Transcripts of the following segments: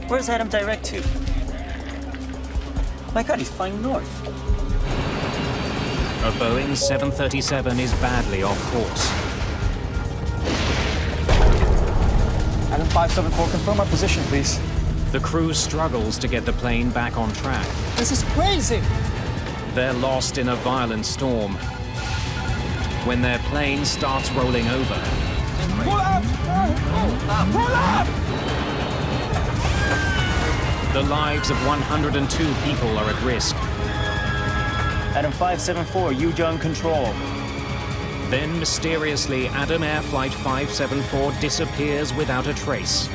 Where's Adam direct to? My God, he's flying north. A Boeing 737 is badly off course. Adam 574, confirm our position, please. The crew struggles to get the plane back on track. This is crazy! They're lost in a violent storm when their plane starts rolling over. Pull up! Pull up! The lives of 102 people are at risk. Adam 574, Yujong control. Then, mysteriously, Adam Air Flight 574 disappears without a trace.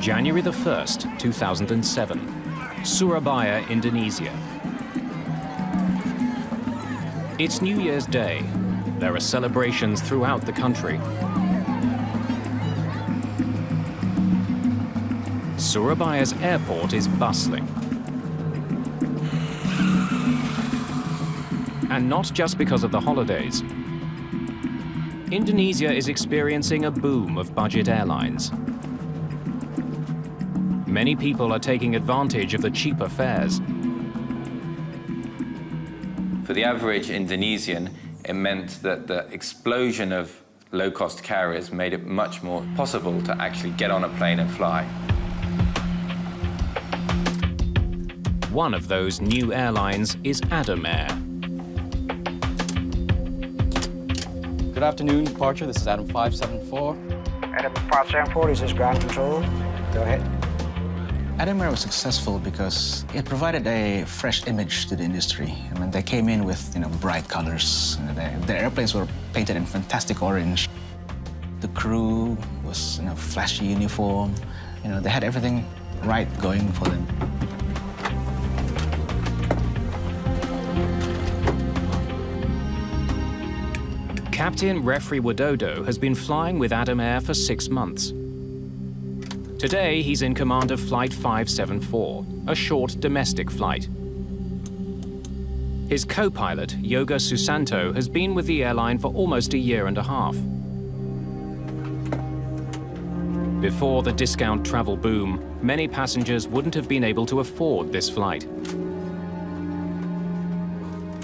January the 1st, 2007, Surabaya, Indonesia. It's New Year's Day. There are celebrations throughout the country. Surabaya's airport is bustling. And not just because of the holidays. Indonesia is experiencing a boom of budget airlines. Many people are taking advantage of the cheaper fares. For the average Indonesian, it meant that the explosion of low-cost carriers made it much more possible to actually get on a plane and fly. One of those new airlines is Adam Air. Good afternoon, departure. This is Adam 574. Adam 574, this is ground control. Go ahead. Adam Air was successful because it provided a fresh image to the industry. I mean, they came in with, bright colors. The airplanes were painted in fantastic orange. The crew was, flashy uniform. They had everything right going for them. Captain Refri Widodo has been flying with Adam Air for 6 months. Today, he's in command of Flight 574, a short domestic flight. His co-pilot, Yoga Susanto, has been with the airline for almost 1.5 years. Before the discount travel boom, many passengers wouldn't have been able to afford this flight.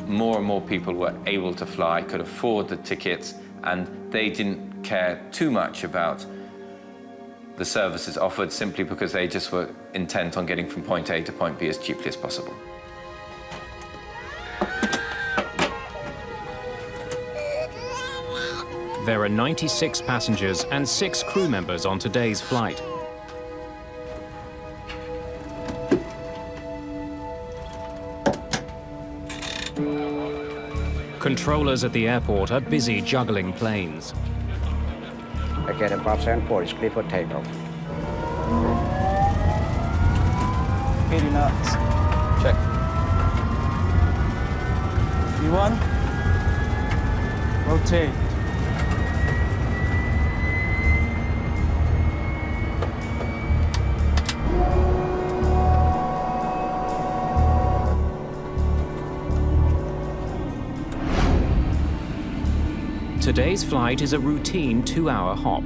More and more people were able to fly, could afford the tickets, and they didn't care too much about the services offered simply because they just were intent on getting from point A to point B as cheaply as possible. There are 96 passengers and 6 crew members on today's flight. Controllers at the airport are busy juggling planes. Okay, Adam 574 is clear for takeoff. 80 knots. Check. V1. Rotate. Today's flight is a routine 2-hour hop.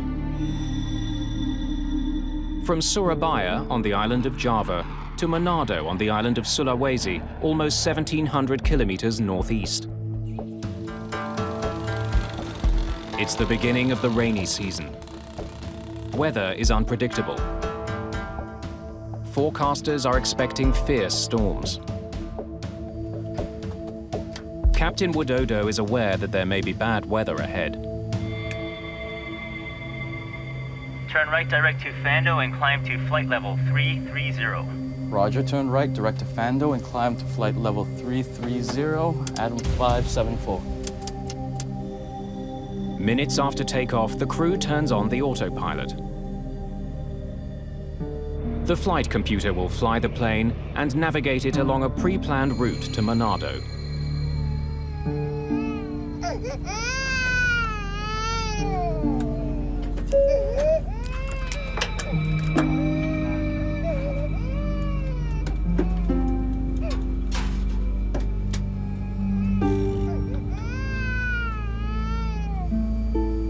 From Surabaya on the island of Java to Manado on the island of Sulawesi, almost 1,700 kilometers northeast. It's the beginning of the rainy season. Weather is unpredictable. Forecasters are expecting fierce storms. Captain Widodo is aware that there may be bad weather ahead. Turn right direct to Fando and climb to flight level 330. Roger, turn right, direct to Fando and climb to flight level 330, Adam 574. Minutes after takeoff, the crew turns on the autopilot. The flight computer will fly the plane and navigate it along a pre-planned route to Manado.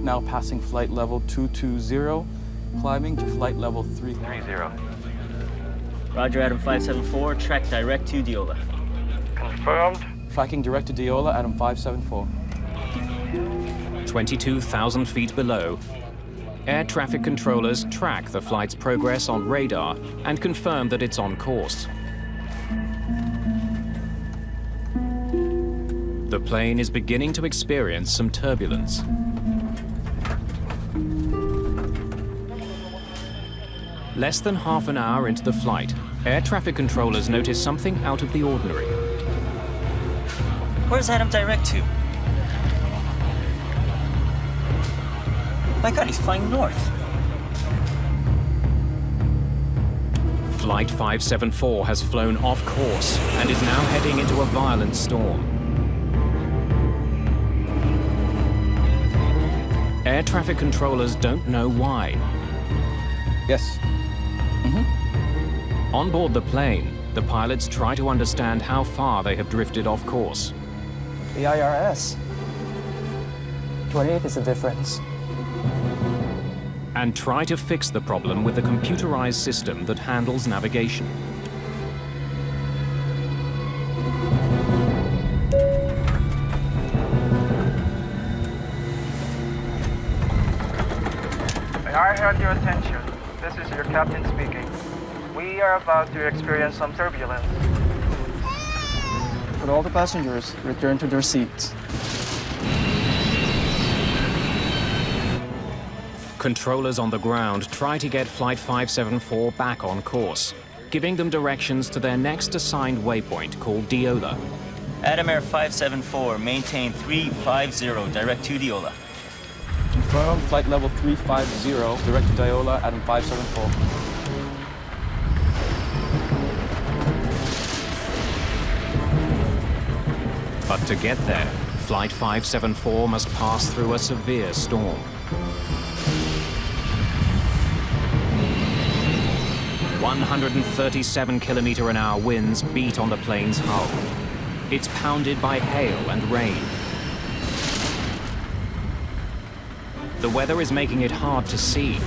Now passing flight level 220, climbing to flight level 330. Roger, Adam 574, track direct to Diola. Confirmed. Tracking direct to Diola, Adam 574. 22,000 feet below, air traffic controllers track the flight's progress on radar and confirm that it's on course. The plane is beginning to experience some turbulence. Less than half an hour into the flight, air traffic controllers notice something out of the ordinary. Where's Adam direct to? My God, he's flying north. Flight 574 has flown off course and is now heading into a violent storm. Air traffic controllers don't know why. Yes. On board the plane, the pilots try to understand how far they have drifted off course. The IRS. 28 is the difference. And try to fix the problem with a computerized system that handles navigation. May I have your attention? This is your captain speaking. We are about to experience some turbulence. Could all the passengers return to their seats? Controllers on the ground try to get Flight 574 back on course, giving them directions to their next assigned waypoint called Diola. Adam Air 574, maintain 350, direct to Diola. Confirm flight level 350, direct to Diola, Adam 574. But to get there, Flight 574 must pass through a severe storm. 137-kilometer-an-hour winds beat on the plane's hull. It's pounded by hail and rain. The weather is making it hard to see.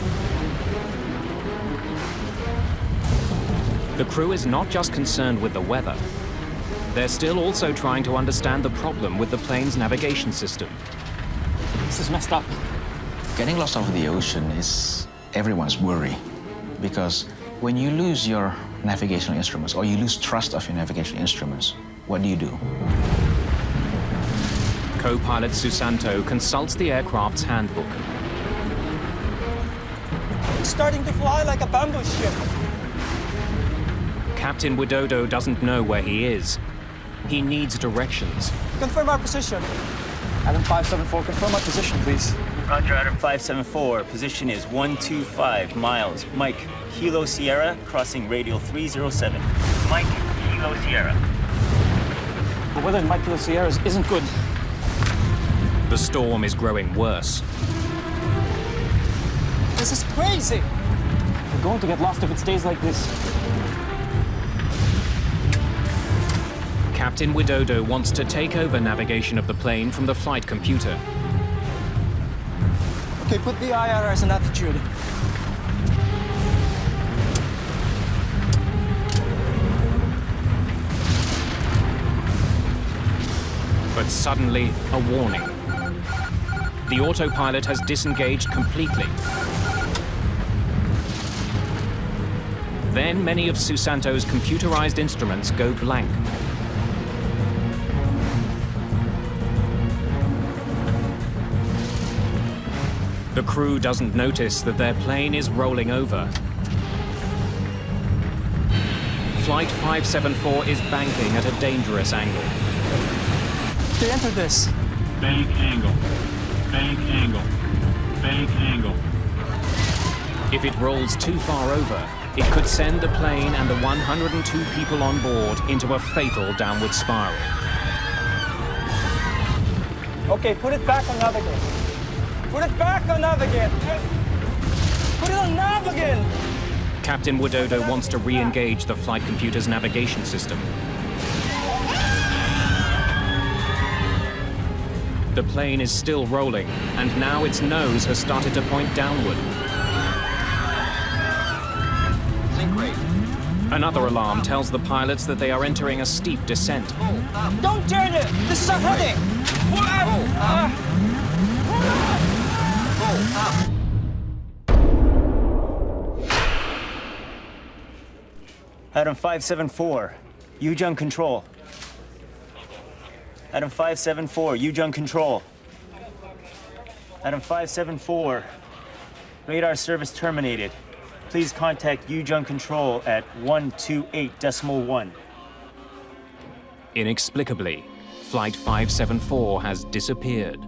The crew is not just concerned with the weather. They're still also trying to understand the problem with the plane's navigation system. This is messed up. Getting lost over the ocean is everyone's worry, because when you lose your navigational instruments or you lose trust of your navigational instruments, what do? Co-pilot Susanto consults the aircraft's handbook. It's starting to fly like a bamboo ship. Captain Widodo doesn't know where he is. He needs directions. Confirm our position. Adam 574, confirm our position, please. Roger, Adam 574, position is 125 miles. Mike, Kilo Sierra, crossing radial 307. Mike, Kilo Sierra. The weather in Mike Kilo Sierras isn't good. The storm is growing worse. This is crazy. We're going to get lost if it stays like this. Captain Widodo wants to take over navigation of the plane from the flight computer. Okay, put the IRS in attitude. But suddenly, a warning. The autopilot has disengaged completely. Then many of Susanto's computerized instruments go blank. The crew doesn't notice that their plane is rolling over. Flight 574 is banking at a dangerous angle. They enter this. Bank angle. Bank angle. Bank angle. If it rolls too far over, It could send the plane and the 102 people on board into a fatal downward spiral. Okay, put it back on nav again. Put it back on nav again. Put it on nav again. Captain Widodo wants to re-engage the flight computer's navigation system. The plane is still rolling, and now its nose has started to point downward. Another alarm tells the pilots that they are entering a steep descent. Don't turn it! This is our heading! Adam 574, Yujung Control. Adam 574, Yujung Control. Adam 574, radar service terminated. Please contact Yujung Control at 128.1. Inexplicably, Flight 574 has disappeared.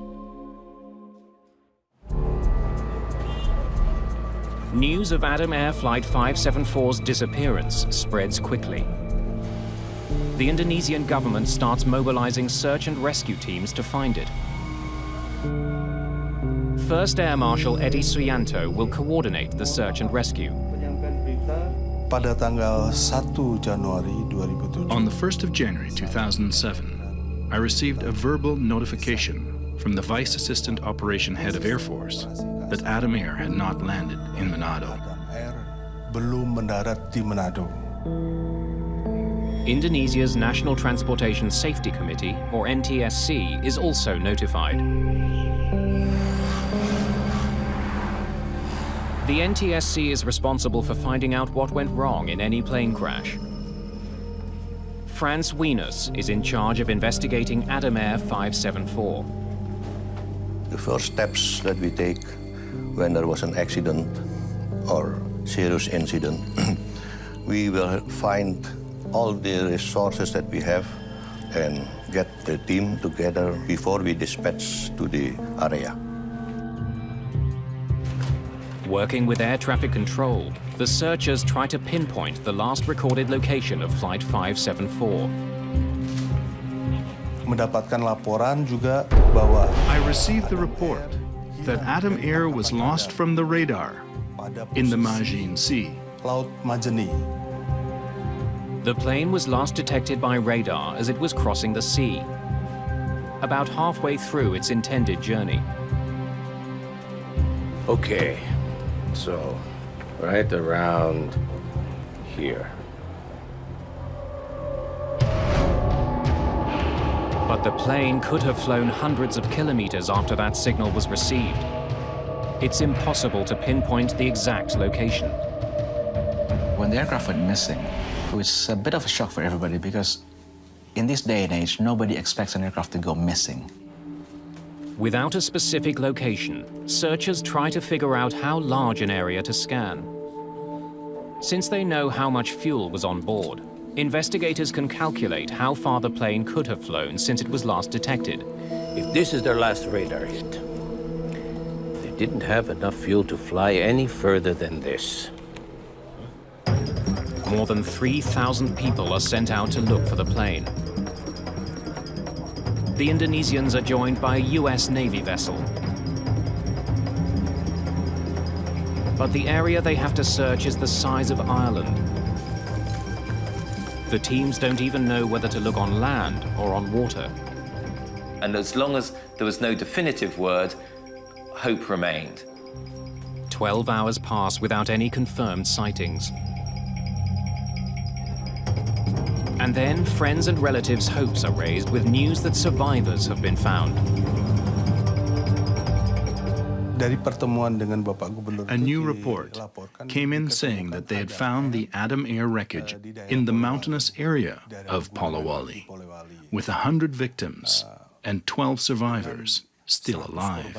News of Adam Air Flight 574's disappearance spreads quickly. The Indonesian government starts mobilizing search and rescue teams to find it. First Air Marshal Edi Suyanto will coordinate the search and rescue. On the 1st of January 2007, I received a verbal notification from the Vice Assistant Operation Head of Air Force that Adam Air had not landed in Manado. Indonesia's National Transportation Safety Committee, or NTSC, is also notified. The NTSC is responsible for finding out what went wrong in any plane crash. Franz Wieners is in charge of investigating Adam Air 574. The first steps that we take when there was an accident or serious incident, we will find all the resources that we have and get the team together before we dispatch to the area. Working with air traffic control, the searchers try to pinpoint the last recorded location of Flight 574. I received the report that Adam Air was lost from the radar in the Majin Sea. The plane was last detected by radar as it was crossing the sea, about halfway through its intended journey. Okay, so right around here. But the plane could have flown hundreds of kilometers after that signal was received. It's impossible to pinpoint the exact location. When the aircraft went missing, it was a bit of a shock for everybody because in this day and age, nobody expects an aircraft to go missing. Without a specific location, searchers try to figure out how large an area to scan. Since they know how much fuel was on board, investigators can calculate how far the plane could have flown since it was last detected. If this is their last radar hit, they didn't have enough fuel to fly any further than this. More than 3,000 people are sent out to look for the plane. The Indonesians are joined by a US Navy vessel. But the area they have to search is the size of Ireland. The teams don't even know whether to look on land or on water. And as long as there was no definitive word, hope remained. 12 hours pass without any confirmed sightings. And then friends and relatives' hopes are raised with news that survivors have been found. A new report came in saying that they had found the Adam Air wreckage in the mountainous area of Polewali, with 100 victims and 12 survivors still alive.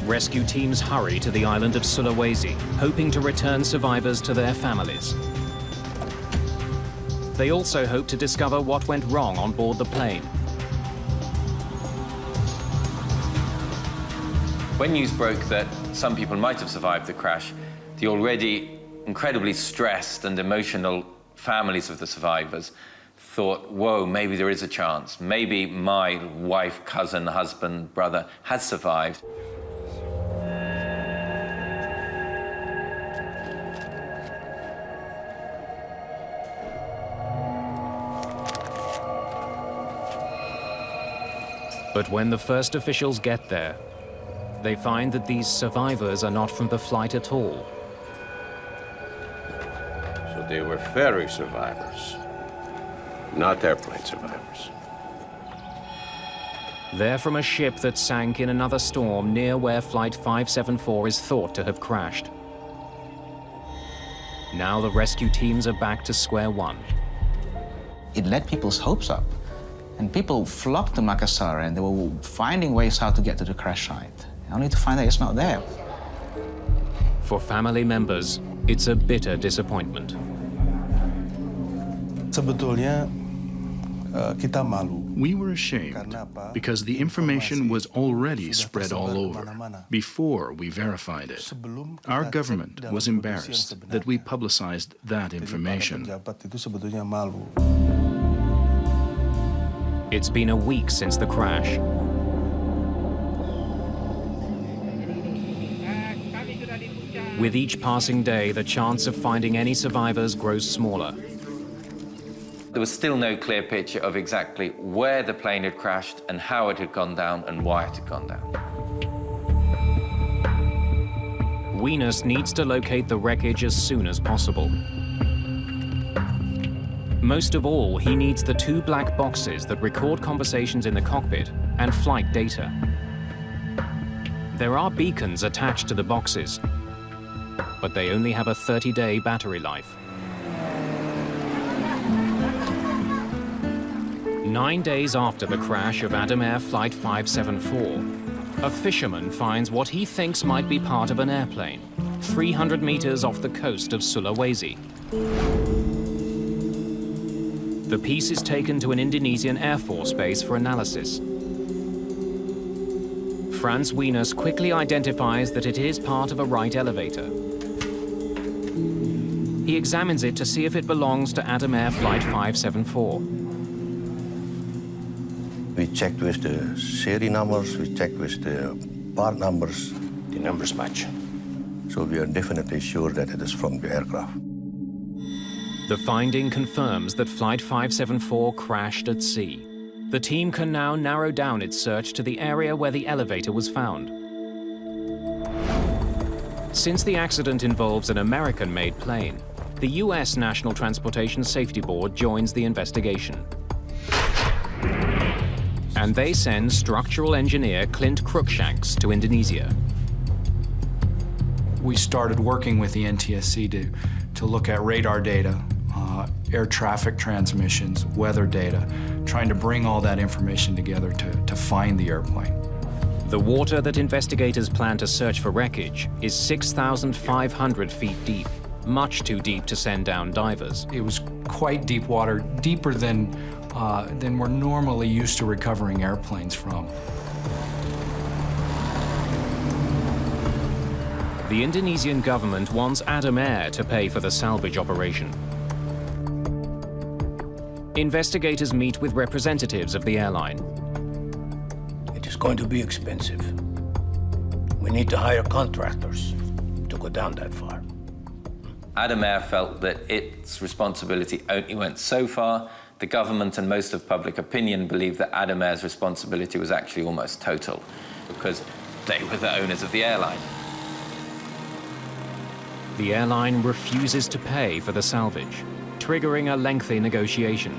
Rescue teams hurry to the island of Sulawesi, hoping to return survivors to their families. They also hope to discover what went wrong on board the plane. When news broke that some people might have survived the crash, the already incredibly stressed and emotional families of the survivors thought, whoa, maybe there is a chance. Maybe my wife, cousin, husband, brother has survived. But when the first officials get there, they find that these survivors are not from the flight at all. So they were ferry survivors, not airplane survivors. They're from a ship that sank in another storm near where Flight 574 is thought to have crashed. Now the rescue teams are back to square one. It led people's hopes up. And people flocked to Makassar and they were finding ways how to get to the crash site, only to find out it's not there. For family members, it's a bitter disappointment. We were ashamed because the information was already spread all over before we verified it. Our government was embarrassed that we publicized that information. It's been a week since the crash. With each passing day, the chance of finding any survivors grows smaller. There was still no clear picture of exactly where the plane had crashed and how it had gone down and why it had gone down. Venus needs to locate the wreckage as soon as possible. Most of all, he needs the 2 black boxes that record conversations in the cockpit and flight data. There are beacons attached to the boxes, but they only have a 30-day battery life. 9 days after the crash of Adam Air Flight 574, a fisherman finds what he thinks might be part of an airplane, 300 meters off the coast of Sulawesi. The piece is taken to an Indonesian Air Force base for analysis. Franz Venus quickly identifies that it is part of a Wright elevator. He examines it to see if it belongs to Adam Air Flight 574. We checked with the serial numbers, we checked with the part numbers. The numbers match. So we are definitely sure that it is from the aircraft. The finding confirms that Flight 574 crashed at sea. The team can now narrow down its search to the area where the elevator was found. Since the accident involves an American-made plane, the US National Transportation Safety Board joins the investigation. And they send structural engineer Clint Cruikshanks to Indonesia. We started working with the NTSC to look at radar data, air traffic transmissions, weather data, trying to bring all that information together to find the airplane. The water that investigators plan to search for wreckage is 6,500 feet deep, much too deep to send down divers. It was quite deep water, deeper than we're normally used to recovering airplanes from. The Indonesian government wants Adam Air to pay for the salvage operation. Investigators meet with representatives of the airline. It is going to be expensive. We need to hire contractors to go down that far. Adam Air felt that its responsibility only went so far. The government and most of public opinion believed that Adam Air's responsibility was actually almost total, because they were the owners of the airline. The airline refuses to pay for the salvage, triggering a lengthy negotiation.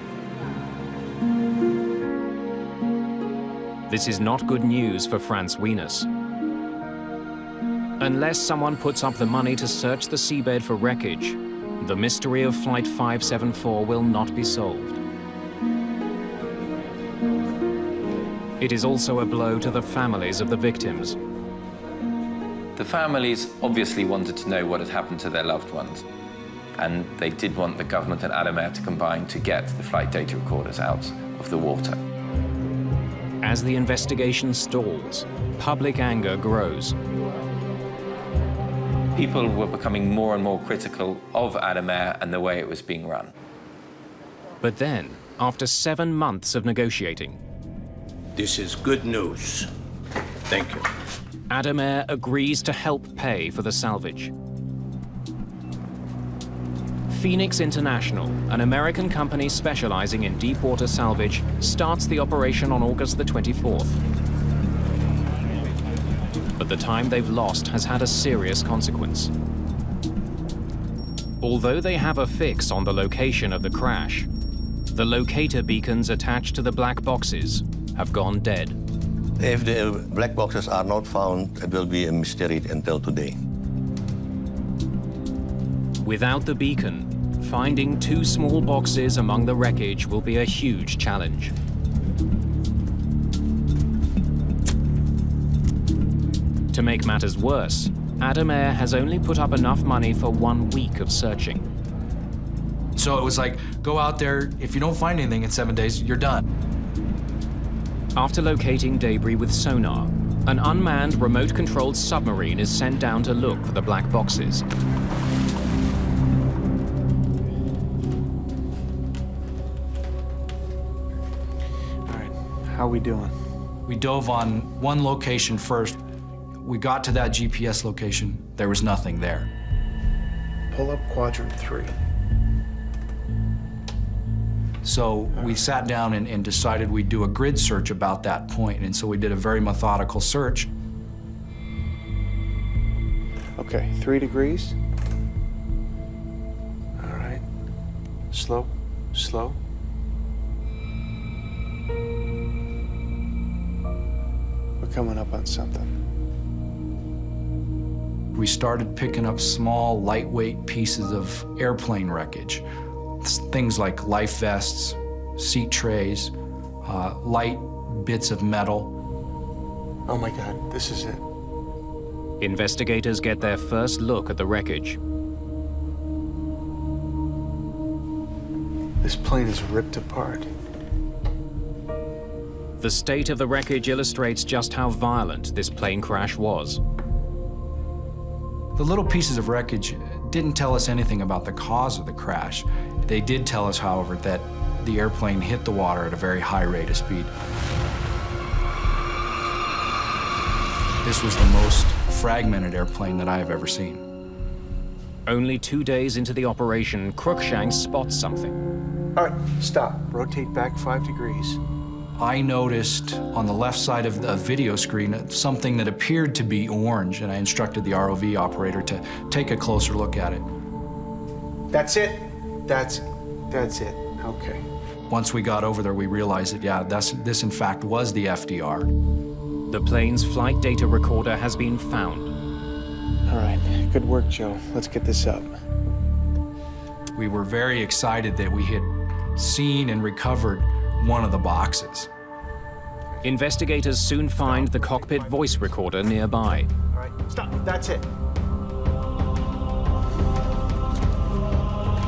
This is not good news for Franz Venus. Unless someone puts up the money to search the seabed for wreckage, the mystery of Flight 574 will not be solved. It is also a blow to the families of the victims. The families obviously wanted to know what had happened to their loved ones, and they did want the government and Adam Air to combine to get the flight data recorders out of the water. As the investigation stalls, public anger grows. People were becoming more and more critical of Adam Air and the way it was being run. But then, after 7 months of negotiating, this is good news. Thank you. Adam Air agrees to help pay for the salvage. Phoenix International, an American company specializing in deepwater salvage, starts the operation on August the 24th. But the time they've lost has had a serious consequence. Although they have a fix on the location of the crash, the locator beacons attached to the black boxes have gone dead. If the black boxes are not found, it will be a mystery until today. Without the beacon, finding 2 small boxes among the wreckage will be a huge challenge. To make matters worse, Adam Air has only put up enough money for 1 week of searching. So it was like, go out there, if you don't find anything in 7 days, you're done. After locating debris with sonar, an unmanned remote-controlled submarine is sent down to look for the black boxes. All right, how are we doing? We dove on one location first. We got to that GPS location. There was nothing there. Pull up quadrant 3. So we sat down and decided we'd do a grid search about that point, and so we did a very methodical search. Okay, 3 degrees. All right. Slow, slow. We're coming up on something. We started picking up small, lightweight pieces of airplane wreckage. Things like life vests, seat trays, light bits of metal. Oh my God, this is it. Investigators get their first look at the wreckage. This plane is ripped apart. The state of the wreckage illustrates just how violent this plane crash was. The little pieces of wreckage didn't tell us anything about the cause of the crash. They did tell us, however, that the airplane hit the water at a very high rate of speed. This was the most fragmented airplane that I have ever seen. Only 2 days into the operation, Cruikshank spots something. All right, stop. Rotate back 5 degrees. I noticed on the left side of the video screen something that appeared to be orange, and I instructed the ROV operator to take a closer look at it. That's it. That's it. Okay. Once we got over there, we realized that, yeah, this in fact was the FDR. The plane's flight data recorder has been found. All right, good work, Joe. Let's get this up. We were very excited that we had seen and recovered one of the boxes. Investigators soon find the cockpit voice recorder nearby. All right, stop. That's it.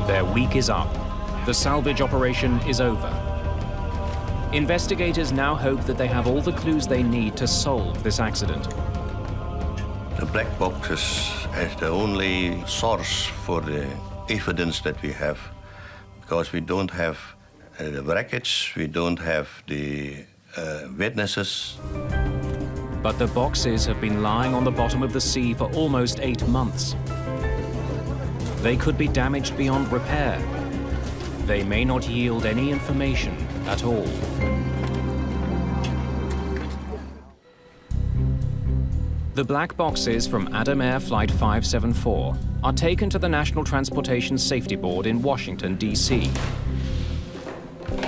Their week is up. The salvage operation is over. Investigators now hope that they have all the clues they need to solve this accident. The black boxes is the only source for the evidence that we have, because we don't have the wreckage, we don't have the witnesses. But the boxes have been lying on the bottom of the sea for almost 8 months. They could be damaged beyond repair. They may not yield any information at all. The black boxes from Adam Air Flight 574 are taken to the National Transportation Safety Board in Washington, D.C.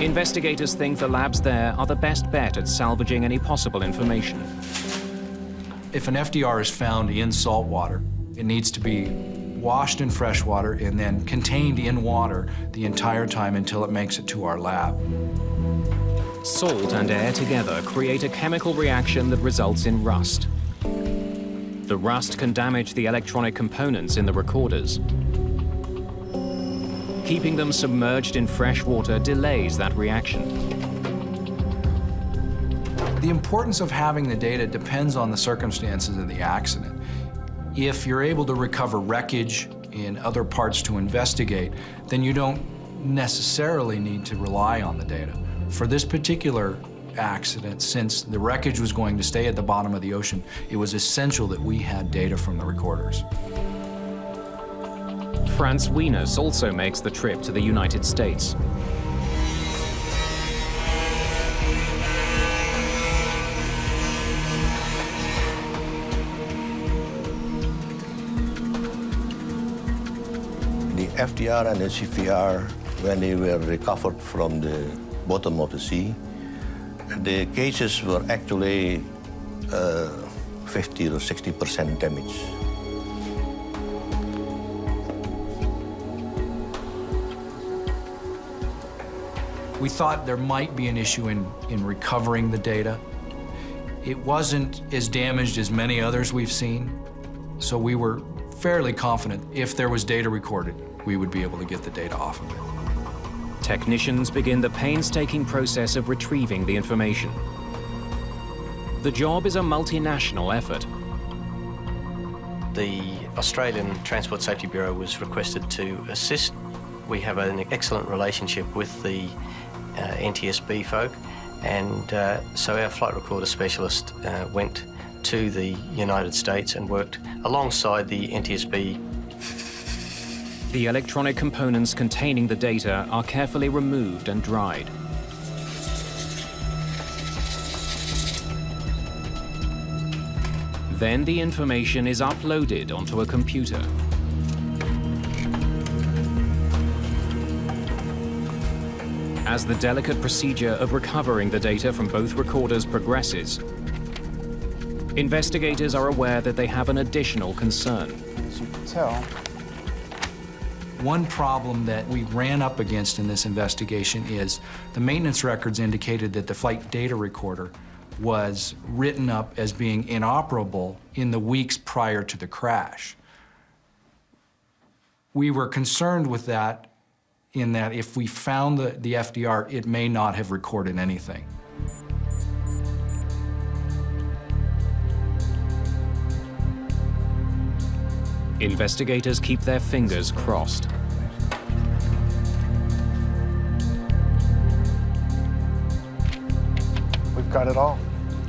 Investigators think the labs there are the best bet at salvaging any possible information. If an FDR is found in salt water, it needs to be washed in fresh water and then contained in water the entire time until it makes it to our lab. Salt and air together create a chemical reaction that results in rust. The rust can damage the electronic components in the recorders. Keeping them submerged in fresh water delays that reaction. The The importance of having the data depends on the circumstances of the accident. If you're able to recover wreckage in other parts to investigate, then you don't necessarily need to rely on the data. For this particular accident, since the wreckage was going to stay at the bottom of the ocean, it was essential that we had data from the recorders. Franz Wieners also makes the trip to the United States. The FDR and the CVR, when they were recovered from the bottom of the sea, the cases were actually 50 or 60% damage. We thought there might be an issue in recovering the data. It wasn't as damaged as many others we've seen, so we were fairly confident if there was data recorded, we would be able to get the data off of it. Technicians begin the painstaking process of retrieving the information. The job is a multinational effort. The Australian Transport Safety Bureau was requested to assist. We have an excellent relationship with the NTSB folk, and so our flight recorder specialist went to the United States and worked alongside the NTSB. The electronic components containing the data are carefully removed and dried. Then the information is uploaded onto a computer. As the delicate procedure of recovering the data from both recorders progresses, investigators are aware that they have an additional concern. As you can tell, one problem that we ran up against in this investigation is the maintenance records indicated that the flight data recorder was written up as being inoperable in the weeks prior to the crash. We were concerned with that in that if we found the FDR, it may not have recorded anything. Investigators keep their fingers crossed. we've got it all.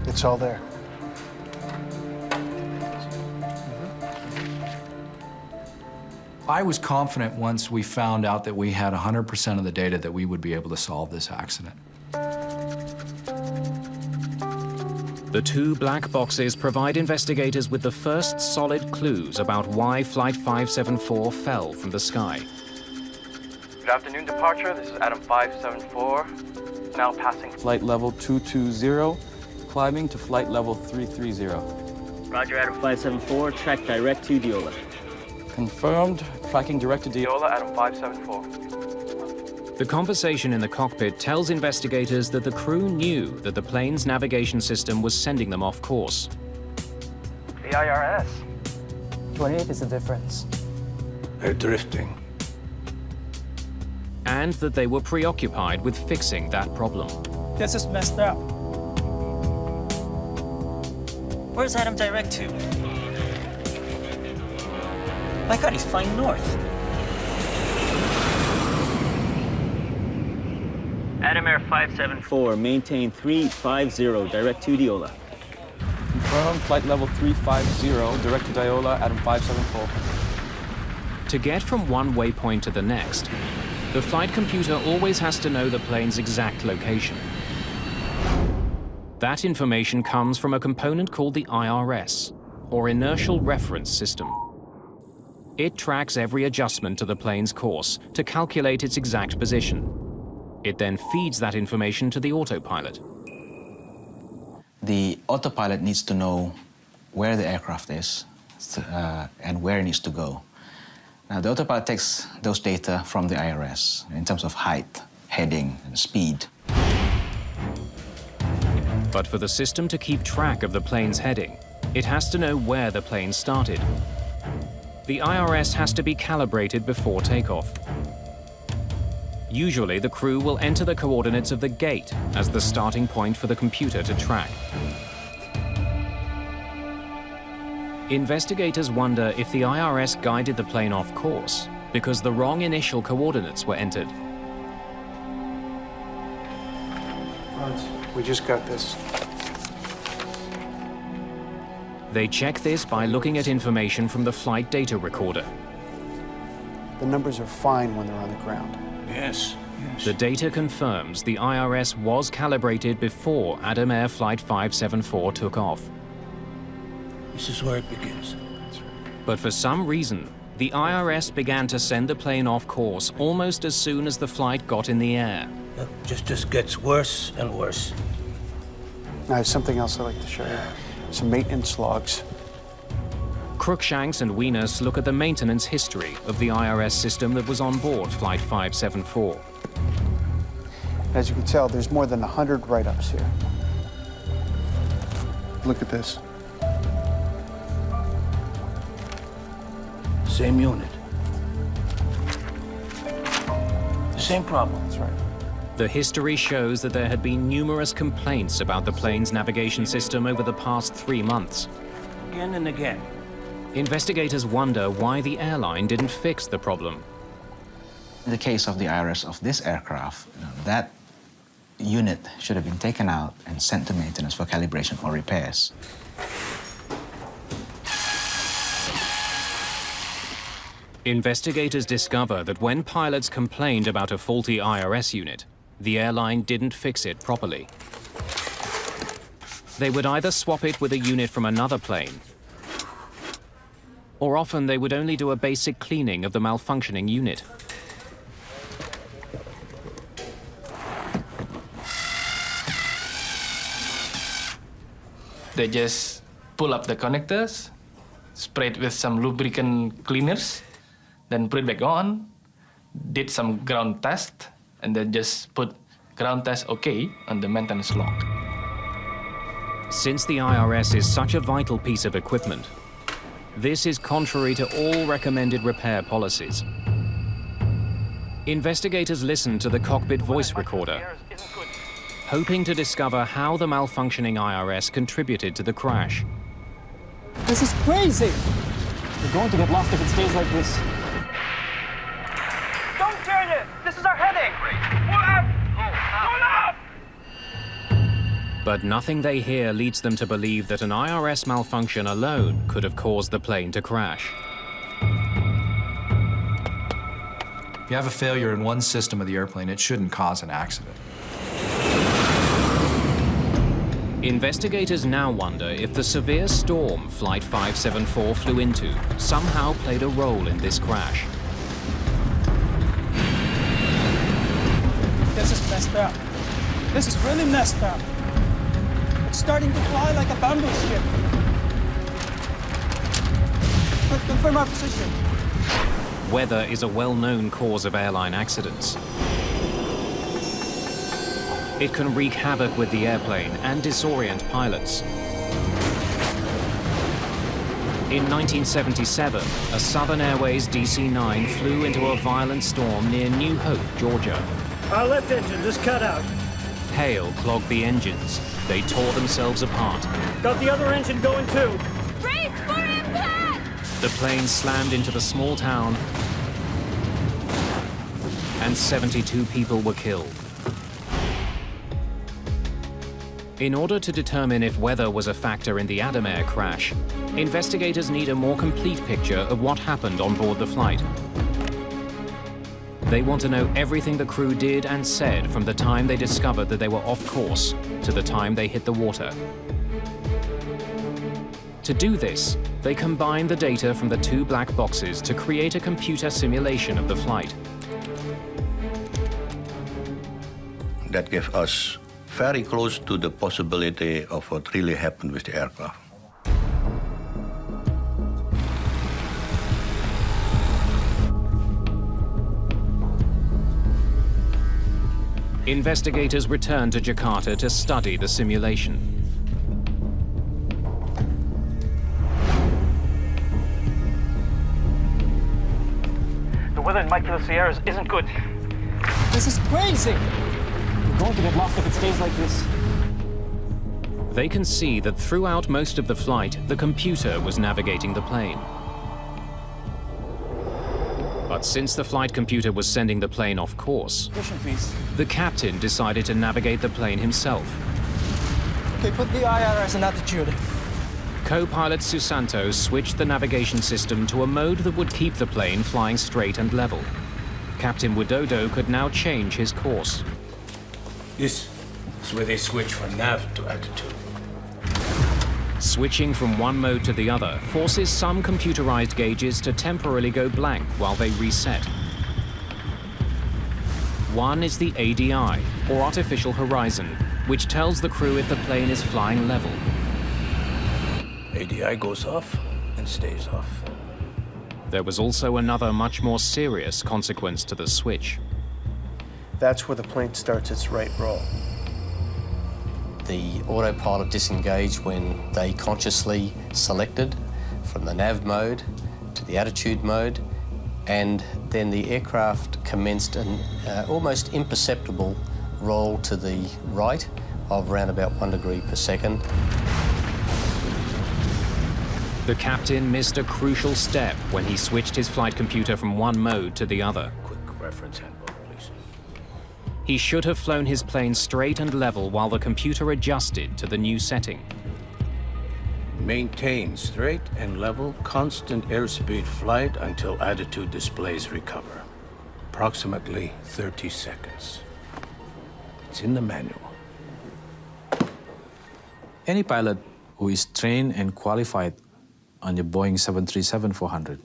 It's all there. I was confident once we found out that we had 100% of the data that we would be able to solve this accident. The two black boxes provide investigators with the first solid clues about why Flight 574 fell from the sky. Good afternoon, departure. This is Adam 574. Now passing Flight level 220, climbing to flight level 330. Roger, Adam 574. Track direct to Diola. Confirmed. Tracking direct to Diola, Adam 574. The conversation in the cockpit tells investigators that the crew knew that the plane's navigation system was sending them off course. The IRS. 28 is the difference. They're drifting. And that they were preoccupied with fixing that problem. This is messed up. Where's Adam direct to? My God, he's flying north. Adam Air 574, maintain 350, direct to Diola. Confirmed. Flight level 350, direct to Diola, Adam 574. To get from one waypoint to the next, the flight computer always has to know the plane's exact location. That information comes from a component called the IRS, or Inertial Reference System. It tracks every adjustment to the plane's course to calculate its exact position. It then feeds that information to the autopilot. The autopilot needs to know where the aircraft is and where it needs to go. Now, the autopilot takes those data from the IRS in terms of height, heading, and speed. But for the system to keep track of the plane's heading, it has to know where the plane started. The IRS has to be calibrated before takeoff. Usually, the crew will enter the coordinates of the gate as the starting point for the computer to track. Investigators wonder if the IRS guided the plane off course because the wrong initial coordinates were entered. Franz, we just got this. They check this by looking at information from the flight data recorder. The numbers are fine when they're on the ground. Yes. The data confirms the IRS was calibrated before Adam Air Flight 574 took off. This is where it begins. But for some reason, the IRS began to send the plane off course almost as soon as the flight got in the air. It just gets worse and worse. I have something else I'd like to show you. Some maintenance logs. Cruikshanks and Wieners look at the maintenance history of the IRS system that was on board Flight 574. As you can tell, there's more than 100 write-ups here. Look at this. Same unit. The same problem. That's right. The history shows that there had been numerous complaints about the plane's navigation system over the past 3 months. Again and again. Investigators wonder why the airline didn't fix the problem. In the case of the IRS of this aircraft, that unit should have been taken out and sent to maintenance for calibration or repairs. Investigators discover that when pilots complained about a faulty IRS unit, the airline didn't fix it properly. They would either swap it with a unit from another plane, or often they would only do a basic cleaning of the malfunctioning unit. They just pull up the connectors, spray it with some lubricant cleaners, then put it back on, did some ground test, and then just put ground test OK on the maintenance log. Since the IRS is such a vital piece of equipment, this is contrary to all recommended repair policies. Investigators listen to the cockpit voice recorder, hoping to discover how the malfunctioning IRS contributed to the crash. This is crazy! We're going to get lost if it stays like this. Don't turn it! This is our heading! Pull up! Pull up! But nothing they hear leads them to believe that an IRS malfunction alone could have caused the plane to crash. If you have a failure in one system of the airplane, it shouldn't cause an accident. Investigators now wonder if the severe storm Flight 574 flew into somehow played a role in this crash. This is messed up. This is really messed up. It's starting to fly like a bamboo ship. Confirm our position. Weather is a well-known cause of airline accidents. It can wreak havoc with the airplane and disorient pilots. In 1977, a Southern Airways DC-9 flew into a violent storm near New Hope, Georgia. Our left engine just cut out. Hail clogged the engines. They tore themselves apart. Got the other engine going too. Brace for impact! The plane slammed into the small town, and 72 people were killed. In order to determine if weather was a factor in the Adam Air crash, investigators need a more complete picture of what happened on board the flight. They want to know everything the crew did and said from the time they discovered that they were off course to the time they hit the water. To do this, they combine the data from the two black boxes to create a computer simulation of the flight. That gave us very close to the possibility of what really happened with the aircraft. Investigators return to Jakarta to study the simulation. The weather in Mike Kilo Sierras isn't good. This is crazy! We're going to get lost if it stays like this. They can see that throughout most of the flight, the computer was navigating the plane. But since the flight computer was sending the plane off course, the captain decided to navigate the plane himself. Okay, put the IRS in attitude. Co-pilot Susanto switched the navigation system to a mode that would keep the plane flying straight and level. Captain Widodo could now change his course. This is where they switch from nav to attitude. Switching from one mode to the other forces some computerized gauges to temporarily go blank while they reset. One is the ADI, or Artificial Horizon, which tells the crew if the plane is flying level. ADI goes off and stays off. There was also another much more serious consequence to the switch. That's where the plane starts its right roll. The autopilot disengaged when they consciously selected from the nav mode to the attitude mode, and then the aircraft commenced an almost imperceptible roll to the right of around about 1 degree per second. The captain missed a crucial step when he switched his flight computer from one mode to the other. Quick reference handbook, please. He should have flown his plane straight and level while the computer adjusted to the new setting. Maintain straight and level, constant airspeed flight until attitude displays recover. Approximately 30 seconds. It's in the manual. Any pilot who is trained and qualified on the Boeing 737-400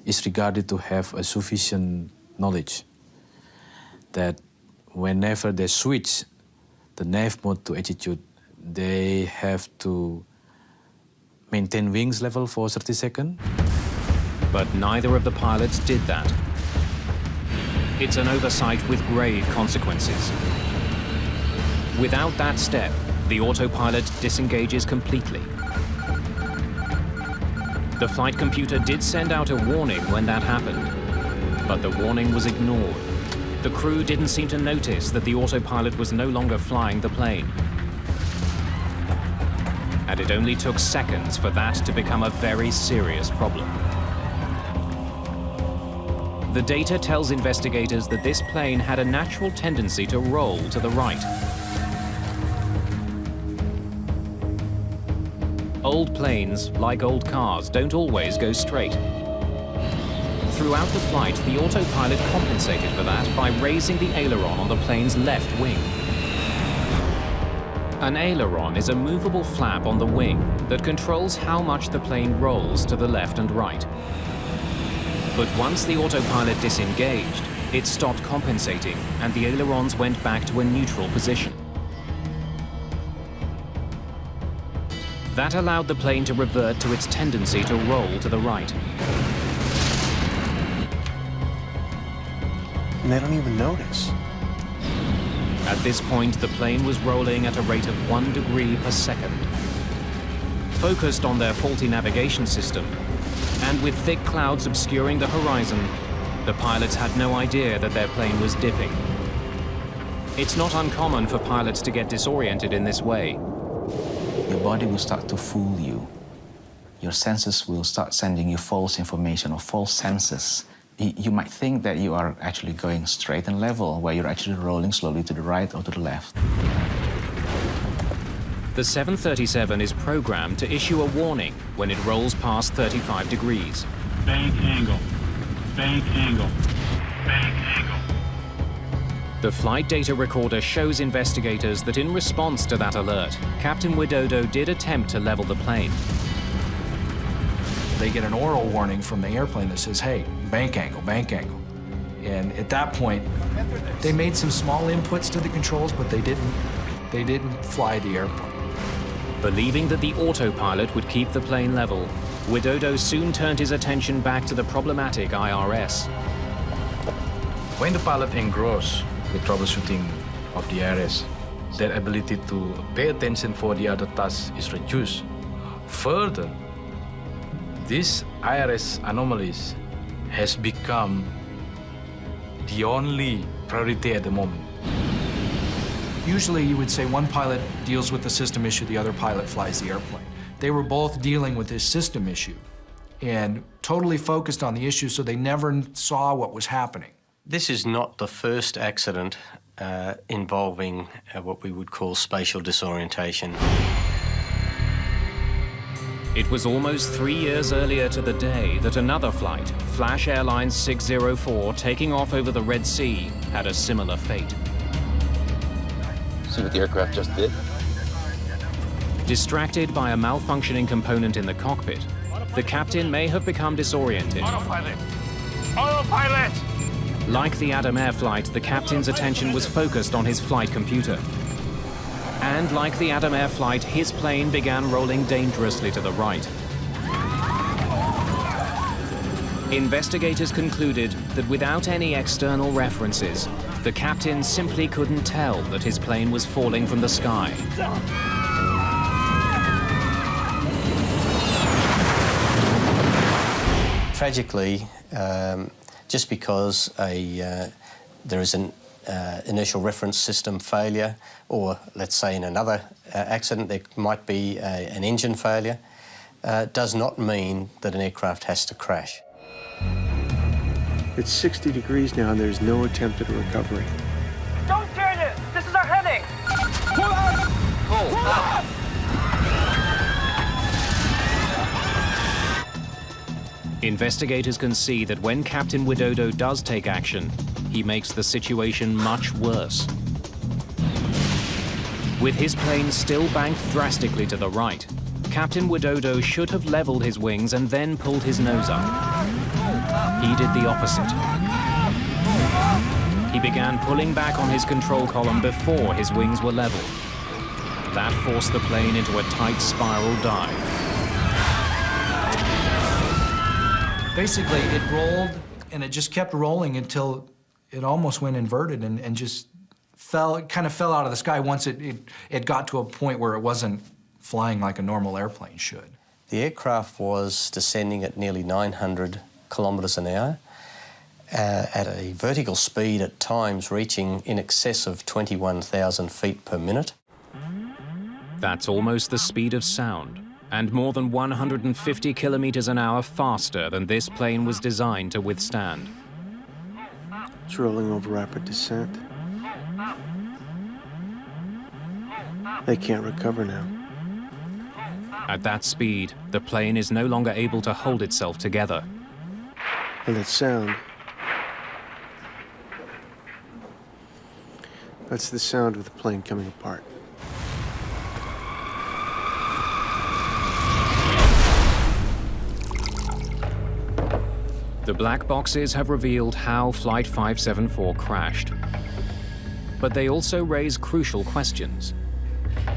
is regarded to have a sufficient knowledge that whenever they switch the nav mode to attitude, they have to maintain wings level for 30 seconds. But neither of the pilots did that. It's an oversight with grave consequences. Without that step, the autopilot disengages completely. The flight computer did send out a warning when that happened, but the warning was ignored. The crew didn't seem to notice that the autopilot was no longer flying the plane. And it only took seconds for that to become a very serious problem. The data tells investigators that this plane had a natural tendency to roll to the right. Old planes, like old cars, don't always go straight. Throughout the flight, the autopilot compensated for that by raising the aileron on the plane's left wing. An aileron is a movable flap on the wing that controls how much the plane rolls to the left and right. But once the autopilot disengaged, it stopped compensating and the ailerons went back to a neutral position. That allowed the plane to revert to its tendency to roll to the right. And they don't even notice. At this point, the plane was rolling at a rate of 1 degree per second. Focused on their faulty navigation system, and with thick clouds obscuring the horizon, the pilots had no idea that their plane was dipping. It's not uncommon for pilots to get disoriented in this way. Your body will start to fool you. Your senses will start sending you false information or false senses. You might think that you are actually going straight and level, while you're actually rolling slowly to the right or to the left. The 737 is programmed to issue a warning when it rolls past 35 degrees. Bank angle. Bank angle. Bank angle. The flight data recorder shows investigators that in response to that alert, Captain Widodo did attempt to level the plane. They get an oral warning from the airplane that says, hey, bank angle, bank angle. And at that point, they made some small inputs to the controls, but they didn't fly the airplane. Believing that the autopilot would keep the plane level, Widodo soon turned his attention back to the problematic IRS. When the pilot engrossed with troubleshooting of the IRS, their ability to pay attention for the other tasks is reduced. Further, these IRS anomalies has become the only priority at the moment. Usually you would say one pilot deals with the system issue, the other pilot flies the airplane. They were both dealing with this system issue and totally focused on the issue, so they never saw what was happening. This is not the first accident involving what we would call spatial disorientation. It was almost 3 years earlier to the day that another flight, Flash Airlines 604, taking off over the Red Sea, had a similar fate. See what the aircraft just did? Distracted by a malfunctioning component in the cockpit, the captain may have become disoriented. Autopilot! Autopilot! Like the Adam Air flight, the captain's attention was focused on his flight computer. And like the Adam Air flight, his plane began rolling dangerously to the right. Investigators concluded that without any external references, the captain simply couldn't tell that his plane was falling from the sky. Tragically, just because there is an initial reference system failure, or let's say in another accident there might be an engine failure, does not mean that an aircraft has to crash. It's 60 degrees now and there's no attempt at a recovery. Don't turn it! This is our heading! Pull out! Pull out! Investigators can see that when Captain Widodo does take action, he makes the situation much worse. With his plane still banked drastically to the right, Captain Widodo should have leveled his wings and then pulled his nose up. He did the opposite. He began pulling back on his control column before his wings were level. That forced the plane into a tight spiral dive. Basically, it rolled, and it just kept rolling until it almost went inverted and just fell, it kind of fell out of the sky once it got to a point where it wasn't flying like a normal airplane should. The aircraft was descending at nearly 900 kilometres an hour, at a vertical speed at times reaching in excess of 21,000 feet per minute. That's almost the speed of sound, and more than 150 kilometers an hour faster than this plane was designed to withstand. It's rolling over rapid descent. They can't recover now. At that speed, the plane is no longer able to hold itself together. And that sound, that's the sound of the plane coming apart. The black boxes have revealed how Flight 574 crashed. But they also raise crucial questions.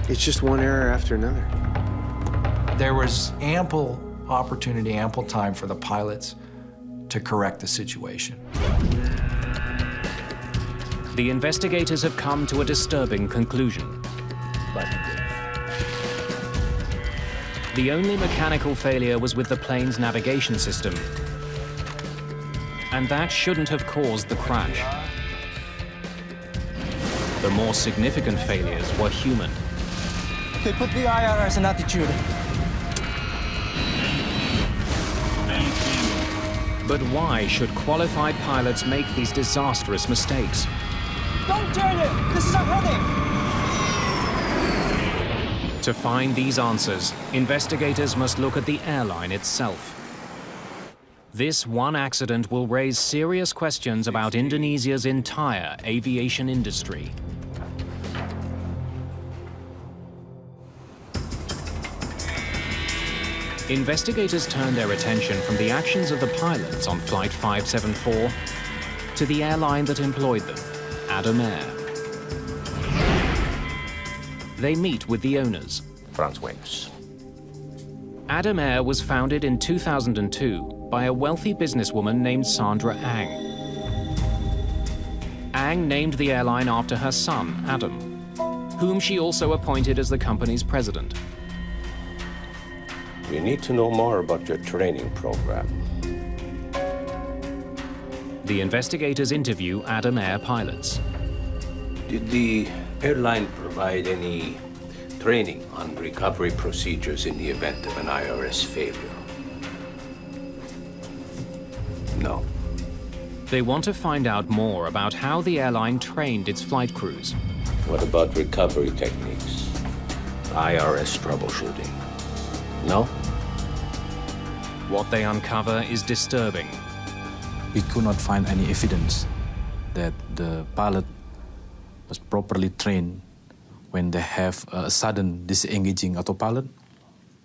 It's just one error after another. There was ample opportunity, ample time for the pilots to correct the situation. The investigators have come to a disturbing conclusion. The only mechanical failure was with the plane's navigation system. And that shouldn't have caused the crash. The more significant failures were human. Okay, put the IRS in attitude. But why should qualified pilots make these disastrous mistakes? Don't turn it! This is our heading! To find these answers, investigators must look at the airline itself. This one accident will raise serious questions about Indonesia's entire aviation industry. Investigators turned their attention from the actions of the pilots on Flight 574 to the airline that employed them, Adam Air. They meet with the owners. Frans Wings. Adam Air was founded in 2002 by a wealthy businesswoman named Sandra Ang. Ang named the airline after her son, Adam, whom she also appointed as the company's president. We need to know more about your training program. The investigators interview Adam Air pilots. Did the airline provide any training on recovery procedures in the event of an IRS failure? No. They want to find out more about how the airline trained its flight crews. What about recovery techniques? IRS troubleshooting? No? What they uncover is disturbing. We could not find any evidence that the pilot was properly trained when they have a sudden disengaging autopilot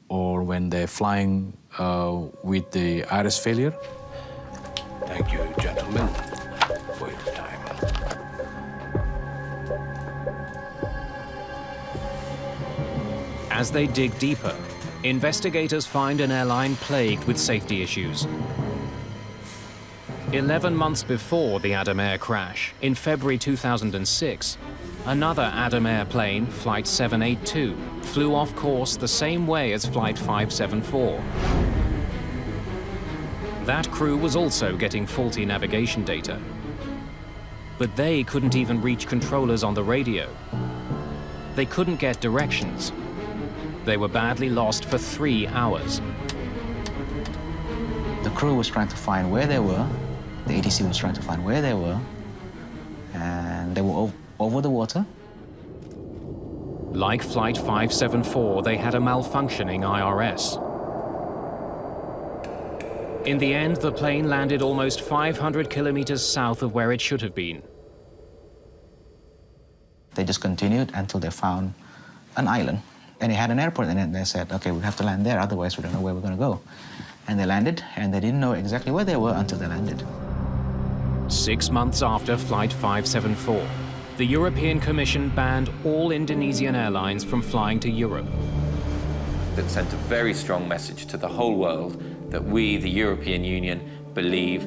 or when they're flying with the IRS failure. Thank you, gentlemen, for your time. As they dig deeper, investigators find an airline plagued with safety issues. 11 months before the Adam Air crash, in February 2006, another Adam Air plane, Flight 782, flew off course the same way as Flight 574. That crew was also getting faulty navigation data. But they couldn't even reach controllers on the radio. They couldn't get directions. They were badly lost for 3 hours. The crew was trying to find where they were. The ATC was trying to find where they were. And they were over the water. Like Flight 574, they had a malfunctioning IRS. In the end, the plane landed almost 500 kilometers south of where it should have been. They just continued until they found an island. And it had an airport in it, and they said, okay, we have to land there, otherwise we don't know where we're going to go. And they landed, and they didn't know exactly where they were until they landed. 6 months after Flight 574, the European Commission banned all Indonesian airlines from flying to Europe. That sent a very strong message to the whole world that we, the European Union, believe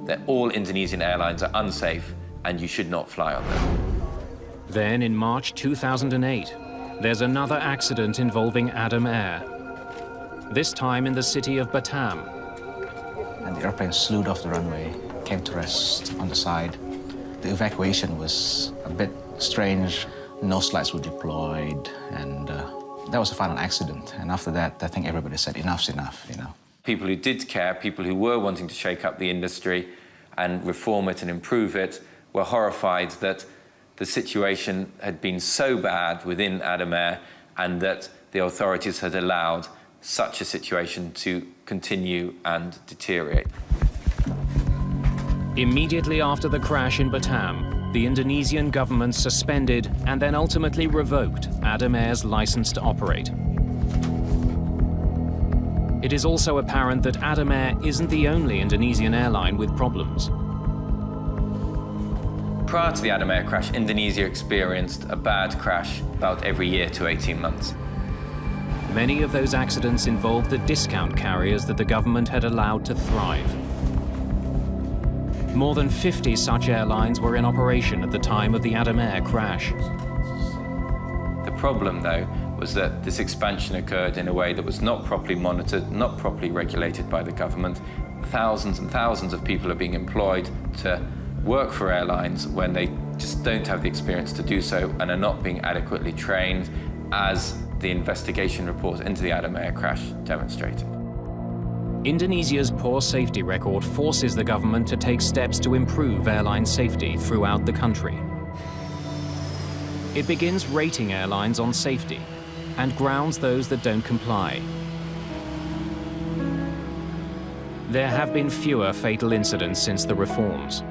that all Indonesian airlines are unsafe and you should not fly on them. Then in March 2008, there's another accident involving Adam Air, this time in the city of Batam. And the airplane slewed off the runway, came to rest on the side. The evacuation was a bit strange. Nose lights were deployed, and that was a final accident. And after that, I think everybody said, enough's enough, you know. People who did care, people who were wanting to shake up the industry and reform it and improve it, were horrified that the situation had been so bad within Adam Air and that the authorities had allowed such a situation to continue and deteriorate. Immediately after the crash in Batam, the Indonesian government suspended and then ultimately revoked Adam Air's license to operate. It is also apparent that Adam Air isn't the only Indonesian airline with problems. Prior to the Adam Air crash, Indonesia experienced a bad crash about every year to 18 months. Many of those accidents involved the discount carriers that the government had allowed to thrive. More than 50 such airlines were in operation at the time of the Adam Air crash. The problem, though, was that this expansion occurred in a way that was not properly monitored, not properly regulated by the government. Thousands and thousands of people are being employed to work for airlines when they just don't have the experience to do so and are not being adequately trained, as the investigation report into the Adam Air crash demonstrated. Indonesia's poor safety record forces the government to take steps to improve airline safety throughout the country. It begins rating airlines on safety and grounds those that don't comply. There have been fewer fatal incidents since the reforms.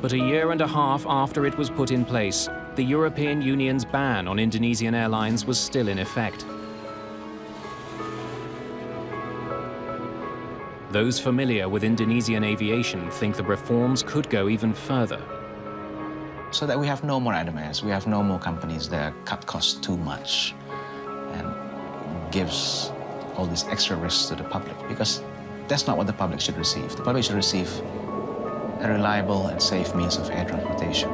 But a year and a half after it was put in place, the European Union's ban on Indonesian airlines was still in effect. Those familiar with Indonesian aviation think the reforms could go even further. So that we have no more Adam Airs, we have no more companies that cut costs too much and gives all these extra risks to the public, because that's not what the public should receive. The public should receive a reliable and safe means of air transportation.